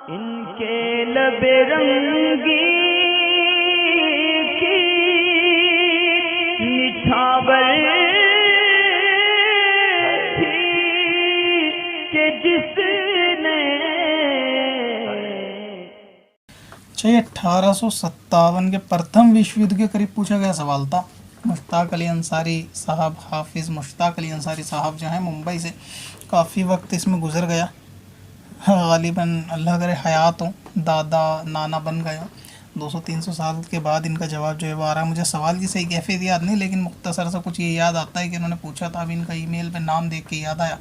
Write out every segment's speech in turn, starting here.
ان کے لب رنگی کی نچھاور تھی کہ جس نے 1857 کے پرتھم وشو یدھ کے قریب پوچھا گیا سوال تھا. مشتاق علی انصاری صاحب، حافظ مشتاق علی انصاری صاحب جو ہیں ممبئی سے، کافی وقت اس میں گزر گیا، غالباً اللہ کرے حیات ہوں، دادا نانا بن گئے ہوں. 200-300 سال کے بعد ان کا جواب جو ہے وہ آ رہا ہے. مجھے سوال کی صحیح کیفیت یاد نہیں، لیکن مختصر سے کچھ یہ یاد آتا ہے کہ انہوں نے پوچھا تھا. ابھی ان کا ای میل پہ نام دیکھ کے یاد آیا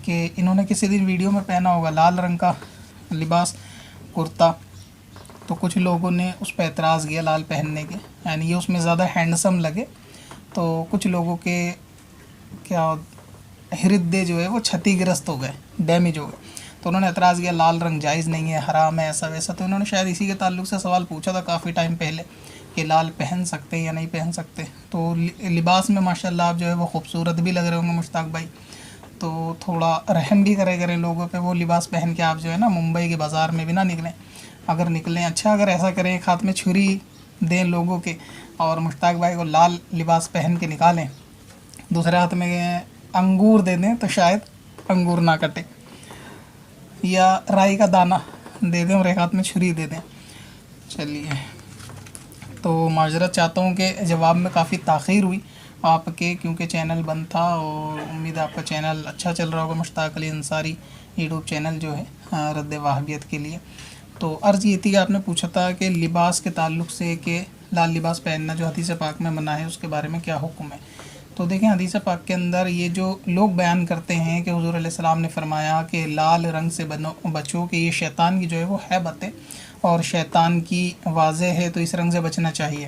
کہ انہوں نے کسی دن ویڈیو میں پہنا ہوگا لال رنگ کا لباس، کرتا، تو کچھ لوگوں نے اس پہ اعتراض کیا لال پہننے کے، یعنی یہ اس میں زیادہ ہینڈسم لگے. تو کچھ لوگوں کے کیا ہردے جو ہے وہ چھتی گرست ہو گئے، ڈیمیج ہو گئے. تو انہوں نے اعتراض کیا لال رنگ جائز نہیں ہے، حرام ہے، ایسا ویسا. تو انہوں نے شاید اسی کے تعلق سے سوال پوچھا تھا کافی ٹائم پہلے کہ لال پہن سکتے یا نہیں پہن سکتے. تو لباس میں ماشاءاللہ آپ جو ہے وہ خوبصورت بھی لگ رہے ہوں گے مشتاق بھائی، تو تھوڑا رحم بھی کریں لوگوں پہ. وہ لباس پہن کے آپ جو ہے نا ممبئی کے بازار میں بھی نہ نکلیں. اگر نکلیں اچھا، اگر ایسا کریں ایک ہاتھ میں چھری دیں لوگوں کے اور مشتاق بھائی کو لال لباس پہن کے نکالیں، دوسرے ہاتھ میں انگور دے دیں تو شاید انگور نہ کٹے، یا رائی کا دانہ دے دیں اور ایک ہاتھ میں چھری دے دیں. چلیے، تو معذرت چاہتا ہوں کہ جواب میں کافی تاخیر ہوئی آپ کے، کیونکہ چینل بند تھا، اور امید ہے آپ کا چینل اچھا چل رہا ہوگا. مشتاق علی انصاری یوٹیوب چینل جو ہے رد وہابیت کے لیے. تو عرض یہ تھی کہ آپ نے پوچھا تھا کہ لباس کے تعلق سے کہ لال لباس پہننا جو حدیث پاک میں منع ہے اس کے بارے میں کیا حکم ہے. تو دیکھیں حدیث پاک کے اندر یہ جو لوگ بیان کرتے ہیں کہ حضور علیہ السلام نے فرمایا کہ لال رنگ سے بچو کہ یہ شیطان کی جو ہے وہ ہیبت ہے اور شیطان کی واضح ہے، تو اس رنگ سے بچنا چاہیے.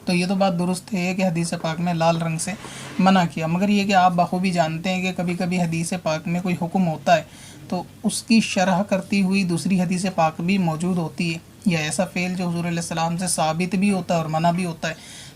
تو یہ تو بات درست ہے کہ حدیث پاک میں لال رنگ سے منع کیا، مگر یہ کہ آپ بخوبی جانتے ہیں کہ کبھی کبھی حدیث پاک میں کوئی حکم ہوتا ہے تو اس کی شرح کرتی ہوئی دوسری حدیث پاک بھی موجود ہوتی ہے، یا ایسا فعل جو حضور علیہ السلام سے ثابت بھی ہوتا ہے اور منع بھی ہوتا ہے،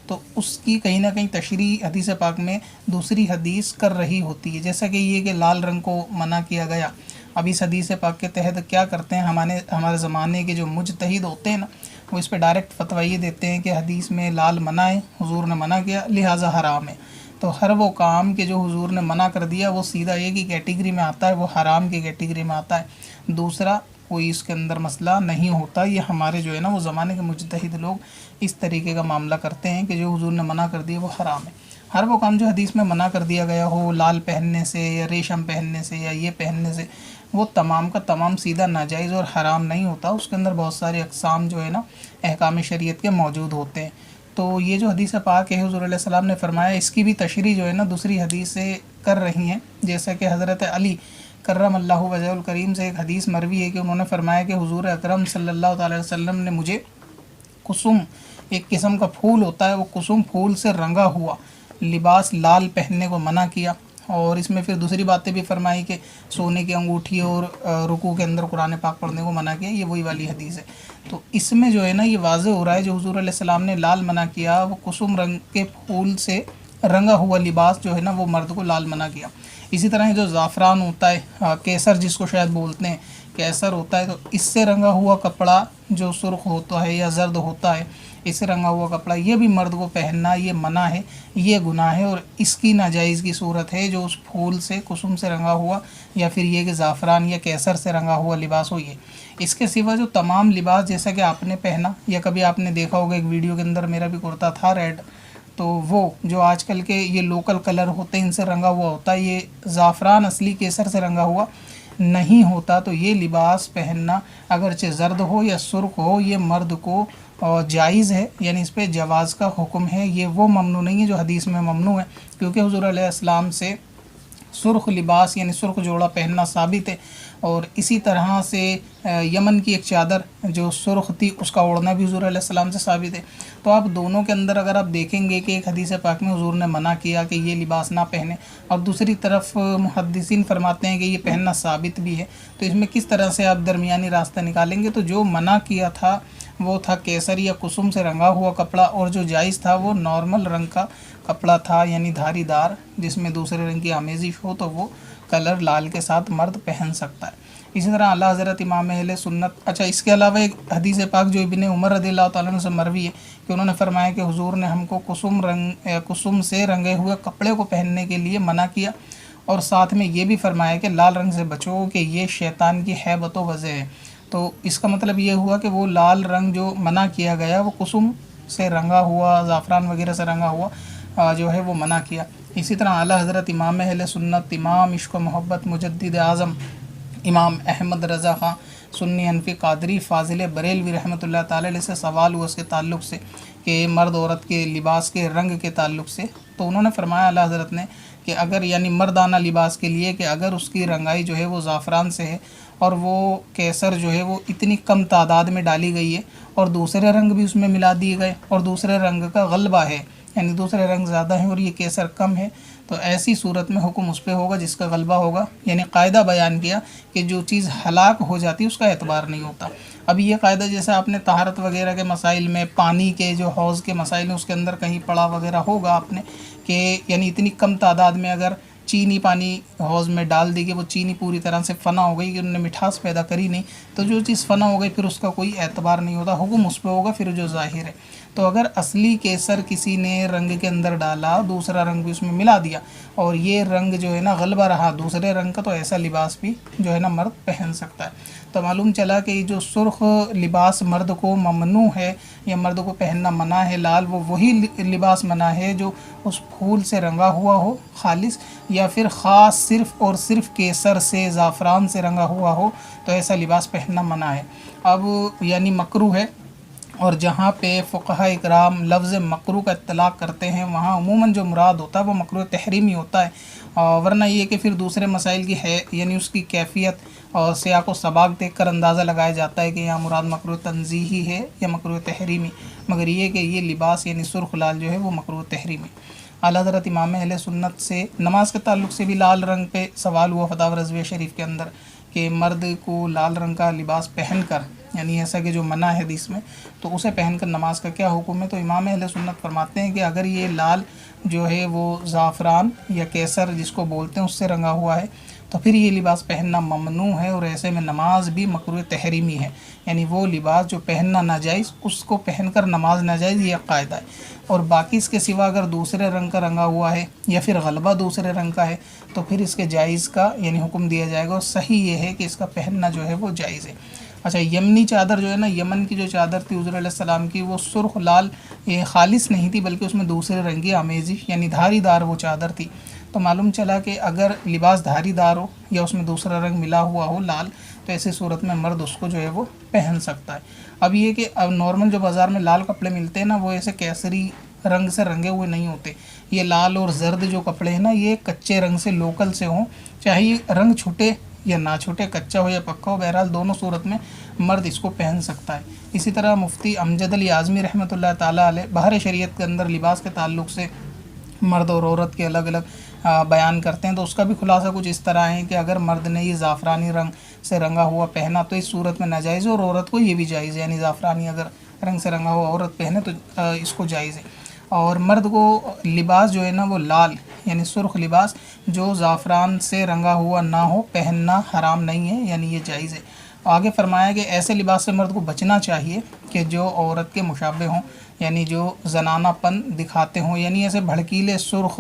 تو اس کی کہیں نہ کہیں تشریح حدیث پاک میں دوسری حدیث کر رہی ہوتی ہے. جیسا کہ یہ کہ لال رنگ کو منع کیا گیا، اب اس حدیث پاک کے تحت کیا کرتے ہیں ہمارے زمانے کے جو مجتہد ہوتے ہیں نا، وہ اس پہ ڈائریکٹ فتویٰ یہ دیتے ہیں کہ حدیث میں لال منع ہے، حضور نے منع کیا لہٰذا حرام ہے. تو ہر وہ کام کہ جو حضور نے منع کر دیا وہ سیدھا ایک ہی کیٹیگری میں آتا ہے، وہ حرام کی کیٹیگری میں آتا ہے، دوسرا کوئی اس کے اندر مسئلہ نہیں ہوتا. یہ ہمارے جو ہے نا وہ زمانے کے مجتہد لوگ اس طریقے کا معاملہ کرتے ہیں کہ جو حضور نے منع کر دیا وہ حرام ہے. ہر وہ کام جو حدیث میں منع کر دیا گیا ہو، لال پہننے سے یا ریشم پہننے سے یا یہ پہننے سے، وہ تمام کا تمام سیدھا ناجائز اور حرام نہیں ہوتا. اس کے اندر بہت سارے اقسام جو ہے نا احکام شریعت کے موجود ہوتے ہیں. تو یہ جو حدیث پاک ہے حضور علیہ السلام نے فرمایا، اس کی بھی تشریح جو ہے نا دوسری حدیثیں کر رہی ہیں. جیسا کہ حضرت علی کرم اللہ وجہہ الکریم سے ایک حدیث مروی ہے کہ انہوں نے فرمایا کہ حضور اکرم صلی اللہ تعالی وسلم نے مجھے کسم، ایک قسم کا پھول ہوتا ہے، وہ کسم پھول سے رنگا ہوا لباس لال پہننے کو منع کیا. اور اس میں پھر دوسری باتیں بھی فرمائی کہ سونے کی انگوٹھی اور رکوع کے اندر قرآن پاک پڑھنے کو منع کیا. یہ وہی والی حدیث ہے. تو اس میں جو ہے نا یہ واضح ہو رہا ہے جو حضور علیہ السلام نے لال منع کیا، وہ کسم رنگ کے پھول سے رنگا ہوا لباس جو ہے نا وہ مرد کو لال منع کیا. اسی طرح جو زعفران ہوتا ہے، کیسر جس کو شاید بولتے ہیں، کیسر ہوتا ہے، تو اس سے رنگا ہوا کپڑا جو سرخ ہوتا ہے یا زرد ہوتا ہے، اس سے رنگا ہوا کپڑا یہ بھی مرد کو پہننا یہ منع ہے، یہ گناہ ہے، اور اس کی ناجائز کی صورت ہے جو اس پھول سے کسم سے رنگا ہوا یا پھر یہ کہ زعفران یا کیسر سے رنگا ہوا لباس ہو. یہ اس کے سوا جو تمام لباس جیسا کہ آپ نے پہنا، یا کبھی آپ نے دیکھا ہوگا ایک ویڈیو کے اندر میرا بھی کرتا تھا ریڈ، تو وہ جو آج کل کے یہ لوکل کلر ہوتے ہیں ان سے رنگا ہوا ہوتا ہے، یہ زعفران اصلی کیسر سے رنگا ہوا نہیں ہوتا. تو یہ لباس پہننا اگرچہ زرد ہو یا سرخ ہو یہ مرد کو جائز ہے، یعنی اس پہ جواز کا حکم ہے. یہ وہ ممنوع نہیں ہے جو حدیث میں ممنوع ہے، کیونکہ حضور علیہ السلام سے سرخ لباس یعنی سرخ جوڑا پہننا ثابت ہے. اور اسی طرح سے یمن کی ایک چادر جو سرخ تھی اس کا اوڑھنا بھی حضور علیہ السلام سے ثابت ہے. تو آپ دونوں کے اندر اگر آپ دیکھیں گے کہ ایک حدیث پاک میں حضور نے منع کیا کہ یہ لباس نہ پہنے، اور دوسری طرف محدثین فرماتے ہیں کہ یہ پہننا ثابت بھی ہے، تو اس میں کس طرح سے آپ درمیانی راستہ نکالیں گے؟ تو جو منع کیا تھا وہ تھا کیسر یا کسم سے رنگا ہوا کپڑا، اور جو جائز تھا وہ نارمل رنگ کا کپڑا تھا، یعنی دھاری دار جس میں دوسرے رنگ کی آمیزش ہو، تو وہ کلر لال کے ساتھ مرد پہن سکتا ہے۔ اسی طرح اعلیٰ حضرت امام اہل سنت، اچھا اس کے علاوہ ایک حدیث پاک جو ابن عمر رضی اللہ تعالیٰ عنہ سے مروی ہے کہ انہوں نے فرمایا کہ حضور نے ہم کو کسم سے رنگے ہوئے کپڑے کو پہننے کے لیے منع کیا، اور ساتھ میں یہ بھی فرمایا کہ لال رنگ سے بچو کہ یہ شیطان کی ہیبت و وضع ہے۔ تو اس کا مطلب یہ ہوا کہ وہ لال رنگ جو منع کیا گیا وہ کسم سے رنگا ہوا، زعفران وغیرہ سے رنگا ہوا جو ہے وہ منع کیا۔ اسی طرح اعلیٰ حضرت امام اہل سنت، امام عشق و محبت، مجدد اعظم امام احمد رضا خان سنی حنفی قادری فاضل بریلوی رحمۃ اللہ تعالی علیہ سے سوال ہوا اس کے تعلق سے کہ مرد عورت کے لباس کے رنگ کے تعلق سے، تو انہوں نے فرمایا اعلیٰ حضرت نے کہ اگر یعنی مردانہ لباس کے لیے کہ اگر اس کی رنگائی جو ہے وہ زعفران سے ہے اور وہ کیسر جو ہے وہ اتنی کم تعداد میں ڈالی گئی ہے اور دوسرے رنگ بھی اس میں ملا دیے گئے اور دوسرے رنگ کا غلبہ ہے، یعنی دوسرے رنگ زیادہ ہیں اور یہ کیسر کم ہے، تو ایسی صورت میں حکم اس پہ ہوگا جس کا غلبہ ہوگا، یعنی قاعدہ بیان کیا کہ جو چیز ہلاک ہو جاتی ہے اس کا اعتبار نہیں ہوتا۔ اب یہ قاعدہ جیسے آپ نے طہارت وغیرہ کے مسائل میں، پانی کے جو حوض کے مسائل ہیں اس کے اندر کہیں پڑھا وغیرہ ہوگا آپ نے کہ یعنی اتنی کم تعداد میں اگر چینی پانی حوض میں ڈال دی کہ وہ چینی پوری طرح سے فنا ہو گئی کہ انہوں نے مٹھاس پیدا کری نہیں، تو جو چیز فنا ہو گئی پھر اس کا کوئی اعتبار نہیں ہوتا، حکم اس پہ ہوگا پھر جو ظاہر ہے۔ تو اگر اصلی کیسر کسی نے رنگ کے اندر ڈالا، دوسرا رنگ بھی اس میں ملا دیا اور یہ رنگ جو ہے نا غلبہ رہا دوسرے رنگ کا، تو ایسا لباس بھی جو ہے نا مرد پہن سکتا ہے۔ تو معلوم چلا کہ جو سرخ لباس مرد کو ممنوع ہے یا مرد کو پہننا منع ہے لال، وہ وہی لباس منع ہے جو اس پھول سے رنگا ہوا ہو خالص، یا پھر خاص صرف اور صرف کیسر سے زعفران سے رنگا ہوا ہو، تو ایسا لباس پہننا منع ہے۔ اب یعنی مکروہ ہے، اور جہاں پہ فقہاء اکرام لفظ مکروہ کا اطلاق کرتے ہیں وہاں عموماً جو مراد ہوتا ہے وہ مکروہ تحریمی ہوتا ہے، ورنہ یہ کہ پھر دوسرے مسائل کی ہے یعنی اس کی کیفیت اور سیاق و سباق دیکھ کر اندازہ لگایا جاتا ہے کہ یہاں مراد مکروہ تنزیہی ہے یا مکروہ تحریمی، مگر یہ کہ یہ لباس یعنی سرخ لال جو ہے وہ مکروہ تحریمی۔ اعلیٰ حضرت امام اہل سنت سے نماز کے تعلق سے بھی لال رنگ پہ سوال ہوا فتاوی رضویہ شریف کے اندر کہ مرد کو لال رنگ کا لباس پہن کر، یعنی ایسا کہ جو منع ہے حدیث میں، تو اسے پہن کر نماز کا کیا حکم ہے؟ تو امام اہل سنت فرماتے ہیں کہ اگر یہ لال جو ہے وہ زعفران یا کیسر جس کو بولتے ہیں اس سے رنگا ہوا ہے تو پھر یہ لباس پہننا ممنوع ہے، اور ایسے میں نماز بھی مکروہ تحریمی ہے، یعنی وہ لباس جو پہننا ناجائز اس کو پہن کر نماز ناجائز، یہ قاعدہ ہے۔ اور باقی اس کے سوا اگر دوسرے رنگ کا رنگا ہوا ہے یا پھر غلبہ دوسرے رنگ کا ہے تو پھر اس کے جائز کا یعنی حکم دیا جائے گا، اور صحیح یہ ہے کہ اس کا پہننا جو ہے وہ جائز ہے۔ اچھا یمنی چادر جو ہے نا، یمن کی جو چادر تھی حضور علیہ السلام کی، وہ سرخ لال یہ خالص نہیں تھی بلکہ اس میں دوسرے رنگ کی آمیزش یعنی دھاری دار وہ چادر تھی، تو معلوم چلا کہ اگر لباس دھاری دار ہو یا اس میں دوسرا رنگ ملا ہوا ہو لال، تو ایسی صورت میں مرد اس کو جو ہے وہ پہن سکتا ہے۔ اب یہ کہ اب نارمل جو بازار میں لال کپڑے ملتے ہیں نا، وہ ایسے کیسری رنگ سے رنگے ہوئے نہیں ہوتے، یہ لال اور زرد جو کپڑے ہیں نا یہ کچے رنگ سے لوکل سے ہوں، چاہے یہ رنگ چھٹے یا نہ چھوٹے، کچا ہو یا پکا ہو، بہرحال دونوں صورت میں مرد اس کو پہن سکتا ہے۔ اسی طرح مفتی امجد علی اعظمی رحمۃ اللہ تعالیٰ علیہ بہر شریعت کے اندر لباس کے تعلق سے مرد اور عورت کے الگ الگ بیان کرتے ہیں، تو اس کا بھی خلاصہ کچھ اس طرح ہے کہ اگر مرد نے یہ زعفرانی رنگ سے رنگا ہوا پہنا تو اس صورت میں ناجائز ہے، اور عورت کو یہ بھی جائز ہے، یعنی زعفرانی اگر رنگ سے رنگا ہوا عورت پہنے تو اس کو جائز ہے۔ اور مرد کو لباس جو ہے نا وہ لال یعنی سرخ لباس جو زعفران سے رنگا ہوا نہ ہو پہننا حرام نہیں ہے، یعنی یہ جائز ہے۔ آگے فرمایا کہ ایسے لباس سے مرد کو بچنا چاہیے کہ جو عورت کے مشابہ ہوں، یعنی جو زنانہ پن دکھاتے ہوں، یعنی ایسے بھڑکیلے سرخ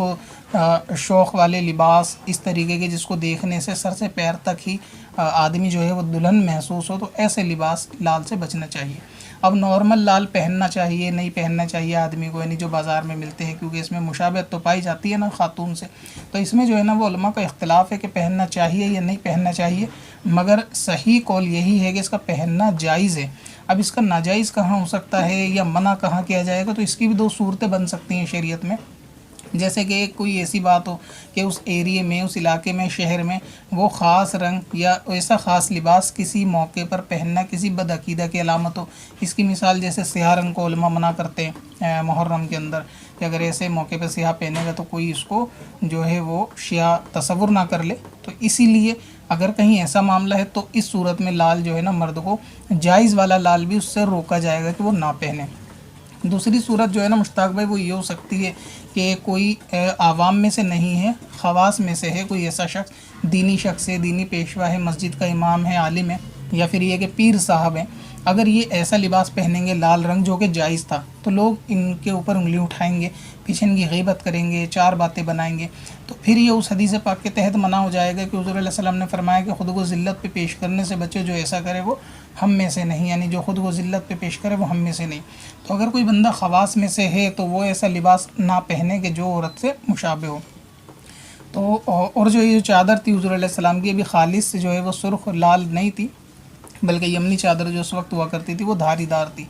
شوق والے لباس اس طریقے کے جس کو دیکھنے سے سر سے پیر تک ہی آدمی جو ہے وہ دلہن محسوس ہو، تو ایسے لباس لال سے بچنا چاہیے۔ اب نارمل لال پہننا چاہیے نہیں پہننا چاہیے آدمی کو، یعنی جو بازار میں ملتے ہیں، کیونکہ اس میں مشابہت تو پائی جاتی ہے نا خاتون سے، تو اس میں جو ہے نا وہ علماء کا اختلاف ہے کہ پہننا چاہیے یا نہیں پہننا چاہیے، مگر صحیح قول یہی ہے کہ اس کا پہننا جائز ہے۔ اب اس کا ناجائز کہاں ہو سکتا ہے یا منع کہاں کیا جائے گا، تو اس کی بھی دو صورتیں بن سکتی ہیں شریعت میں، جیسے کہ کوئی ایسی بات ہو کہ اس ایریے میں، اس علاقے میں، شہر میں وہ خاص رنگ یا ایسا خاص لباس کسی موقع پر پہننا کسی بدعقیدہ کی علامت ہو۔ اس کی مثال جیسے سیاہ رنگ کو علماء منع کرتے ہیں محرم کے اندر کہ اگر ایسے موقع پہ سیاہ پہنے گا تو کوئی اس کو جو ہے وہ شیعہ تصور نہ کر لے، تو اسی لیے اگر کہیں ایسا معاملہ ہے تو اس صورت میں لال جو ہے نا مرد کو جائز والا لال بھی اس سے روکا جائے گا کہ وہ نہ پہنے۔ دوسری صورت جو ہے نا مشتاق بھائی وہ یہ ہو سکتی ہے کہ کوئی عوام میں سے نہیں ہے، خواص میں سے ہے، کوئی ایسا شخص دینی شخص ہے، دینی پیشوا ہے، مسجد کا امام ہے، عالم ہے، یا پھر یہ کہ پیر صاحب ہیں، اگر یہ ایسا لباس پہنیں گے لال رنگ جو کہ جائز تھا تو لوگ ان کے اوپر انگلی اٹھائیں گے، پیچھے ان کی غیبت کریں گے، چار باتیں بنائیں گے، تو پھر یہ اس حدیث پاک کے تحت منع ہو جائے گا کہ حضور علیہ السلام نے فرمایا کہ خود کو ذلت پہ پیش کرنے سے بچے، جو ایسا کرے وہ ہم میں سے نہیں، یعنی جو خود کو ذلت پہ پیش کرے وہ ہم میں سے نہیں۔ تو اگر کوئی بندہ خواص میں سے ہے تو وہ ایسا لباس نہ پہنے کہ جو عورت سے مشابہ ہو۔ تو اور جو یہ چادر تھی حضور علیہ السلام کی، ابھی خالص جو ہے وہ سرخ لال نہیں تھی، بلکہ یمنی چادر جو اس وقت ہوا کرتی تھی وہ دھاری دار تھی۔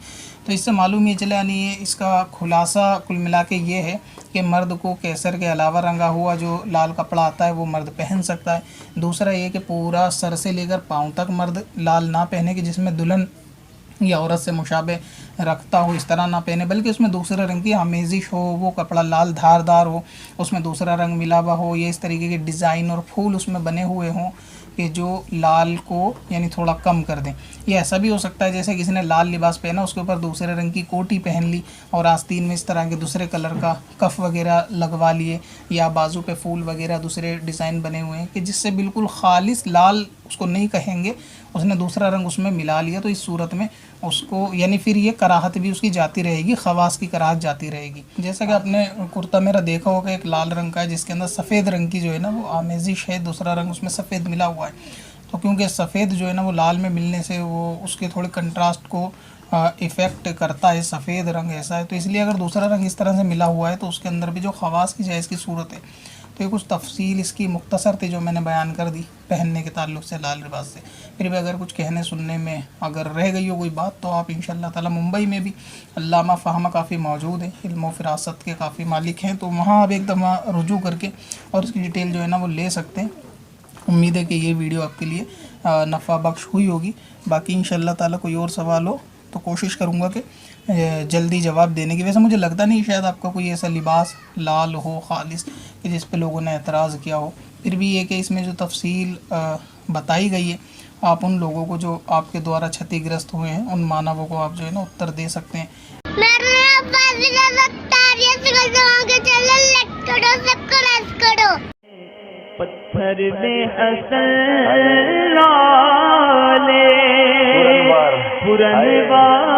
تو اس سے معلوم یہ چلا، یعنی اس کا خلاصہ کل ملا کے یہ ہے کہ مرد کو کیسر کے علاوہ رنگا ہوا جو لال کپڑا آتا ہے وہ مرد پہن سکتا ہے۔ دوسرا یہ کہ پورا سر سے لے کر پاؤں تک مرد لال نہ پہنے کہ جس میں دلہن یا عورت سے مشابہ رکھتا ہو، اس طرح نہ پہنے، بلکہ اس میں دوسرے رنگ کی آمیزش ہو، وہ کپڑا لال دھار دار ہو، اس میں دوسرا رنگ ملا ہوا ہو، یا اس طریقے کے ڈیزائن اور پھول اس میں بنے ہوئے ہوں کہ جو لال کو یعنی تھوڑا کم کر دیں۔ یہ ایسا بھی ہو سکتا ہے جیسے کسی نے لال لباس پہنا، اس کے اوپر دوسرے رنگ کی کوٹی پہن لی اور آستین میں اس طرح کے دوسرے کلر کا کف وغیرہ لگوا لیے، یا بازو پہ پھول وغیرہ دوسرے ڈیزائن بنے ہوئے ہیں کہ جس سے بالکل خالص لال اس کو نہیں کہیں گے، اس نے دوسرا رنگ اس میں ملا لیا، تو اس صورت میں اس کو یعنی پھر یہ کراہت بھی اس کی جاتی رہے گی، خواص کی کراہت جاتی رہے گی۔ جیسا کہ آپ نے کرتا میرا دیکھا ہوگا ایک لال رنگ کا ہے جس کے اندر سفید رنگ کی جو ہے نا وہ آمیزش ہے، دوسرا رنگ اس میں سفید ملا ہوا ہے، تو کیونکہ سفید جو ہے نا وہ لال میں ملنے سے وہ اس کے تھوڑے کنٹراسٹ کو ایفیکٹ کرتا ہے، سفید رنگ ایسا ہے، تو اس لیے اگر دوسرا رنگ اس طرح سے ملا ہوا ہے تو اس کے اندر بھی جو خواص کی جائز کی صورت ہے۔ تو یہ کچھ تفصیل اس کی مختصر تھی جو میں نے بیان کر دی پہننے کے تعلق سے لال لباس سے۔ پھر بھی اگر کچھ کہنے سننے میں اگر رہ گئی ہو کوئی بات تو آپ انشاءاللہ تعالی ممبئی میں بھی علامہ فہمہ کافی موجود ہیں، علم و فراست کے کافی مالک ہیں، تو وہاں آپ ایک دفعہ رجوع کر کے اور اس کی ڈیٹیل جو ہے نا وہ لے سکتے ہیں۔ امید ہے کہ یہ ویڈیو آپ کے لیے نفع بخش ہوئی ہوگی۔ باقی انشاءاللہ تعالی کوئی اور سوال ہو تو کوشش کروں گا کہ جلدی جواب دینے کی۔ ویسے مجھے لگتا نہیں شاید آپ کا کوئی ایسا لباس لال ہو خالص کہ جس پہ لوگوں نے اعتراض کیا ہو، پھر بھی یہ کہ اس میں جو تفصیل بتائی گئی ہے آپ ان لوگوں کو جو آپ کے دوارا چھتی گرست ہوئے ہیں ان مانووں کو آپ جو ہے نا اتر دے سکتے ہیں۔ پتھر دے حسن لالے پرن بار